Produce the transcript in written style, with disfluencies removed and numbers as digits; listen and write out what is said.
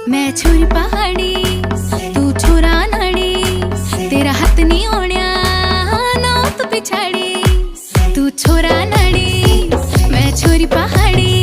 मैं छोरी पहाड़ी तू छोरा नाड़ी, तेरा हाथ नहीं ओण्या ना तो पिछाड़ी। तू छोरा नाड़ी मैं छोरी पहाड़ी।